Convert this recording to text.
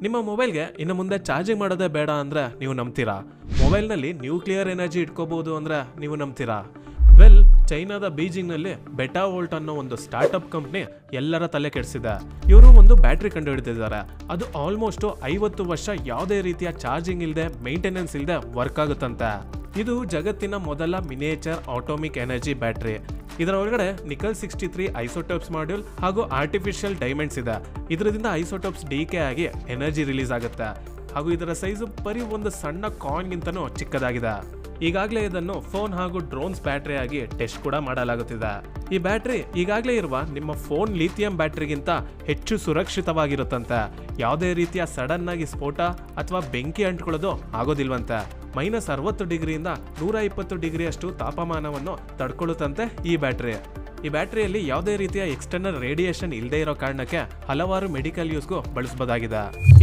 ನಿಮ್ಮ ಮೊಬೈಲ್ಗೆ ಇನ್ನು ಮುಂದೆ ಚಾರ್ಜಿಂಗ್ ಮಾಡೋದೇ ಬೇಡ ಅಂದ್ರೆ ನೀವು ನಂಬ್ತೀರಾ? ಮೊಬೈಲ್ನಲ್ಲಿ ನ್ಯೂಕ್ಲಿಯರ್ ಎನರ್ಜಿ ಇಟ್ಕೋಬಹುದು ಅಂದ್ರೆ ನೀವು ನಂಬ್ತೀರಾ? ವೆಲ್, ಚೈನಾದ ಬೀಜಿಂಗ್ನಲ್ಲಿ ಬೆಟಾ ವೋಲ್ಟ್ ಅನ್ನೋ ಒಂದು ಸ್ಟಾರ್ಟ್ಅಪ್ ಕಂಪ್ನಿ ಎಲ್ಲರ ತಲೆ ಕೆಡಿಸಿದೆ. ಇವರು ಒಂದು ಬ್ಯಾಟ್ರಿ ಕಂಡುಹಿಡಿದಿದ್ದಾರೆ. ಅದು ಆಲ್ಮೋಸ್ಟ್ 50 ವರ್ಷ ಯಾವುದೇ ರೀತಿಯ ಚಾರ್ಜಿಂಗ್ ಇಲ್ಲದೆ ಮೇಂಟೆನೆನ್ಸ್ ಇಲ್ಲದೆ ವರ್ಕ್ ಆಗುತ್ತಂತೆ. ಇದು ಜಗತ್ತಿನ ಮೊದಲ ಮಿನಿಯೇಚರ್ ಆಟೋಮಿಕ್ ಎನರ್ಜಿ ಬ್ಯಾಟ್ರಿ. ಇದರ ಒಳಗಡೆ ನಿಕಲ್ 63 ಐಸೋಟೋಪ್ಸ್ ಮಾಡ್ಯೂಲ್ ಹಾಗೂ ಆರ್ಟಿಫಿಷಿಯಲ್ ಡೈಮಂಡ್ಸ್ ಇದೆ. ಇದರಿಂದ ಐಸೋಟೋಪ್ಸ್ ಡಿಕೆ ಆಗಿ ಎನರ್ಜಿ ರಿಲೀಸ್ ಆಗುತ್ತೆ ಹಾಗೂ ಇದರ ಸೈಜು ಬರೀ ಒಂದು ಸಣ್ಣ ಕಾಯಿನ್ ಗಿಂತನೂ ಚಿಕ್ಕದಾಗಿದೆ. ಈಗಾಗಲೇ ಇದನ್ನು ಫೋನ್ ಹಾಗೂ ಡ್ರೋನ್ಸ್ ಬ್ಯಾಟರಿ ಆಗಿ ಟೆಸ್ಟ್ ಕೂಡ ಮಾಡಲಾಗುತ್ತಿದೆ. ಈ ಬ್ಯಾಟರಿ ಈಗಾಗಲೇ ಇರುವ ನಿಮ್ಮ ಫೋನ್ ಲಿಥಿಯಂ ಬ್ಯಾಟರಿಗಿಂತ ಹೆಚ್ಚು ಸುರಕ್ಷಿತವಾಗಿರುತ್ತಂತೆ. ಯಾವುದೇ ರೀತಿಯ ಸಡನ್ ಆಗಿ ಸ್ಫೋಟ ಅಥವಾ ಬೆಂಕಿ ಅಂಟ್ಕೊಳ್ಳೋದು ಆಗೋದಿಲ್ವಂತೆ. -60 ಡಿಗ್ರಿಯಿಂದ 120 ಡಿಗ್ರಿಯಷ್ಟು ತಾಪಮಾನವನ್ನು ತಡ್ಕೊಳ್ಳುತ್ತಂತೆ ಈ ಬ್ಯಾಟರಿ. ಈ ಬ್ಯಾಟರಿಯಲ್ಲಿ ಯಾವುದೇ ರೀತಿಯ ಎಕ್ಸ್ಟರ್ನಲ್ ರೇಡಿಯೇಷನ್ ಇಲ್ಲದೆ ಇರೋ ಕಾರಣಕ್ಕೆ ಹಲವಾರು ಮೆಡಿಕಲ್ ಯೂಸ್ಗೂ ಬಳಸಬಹುದಾಗಿದೆ.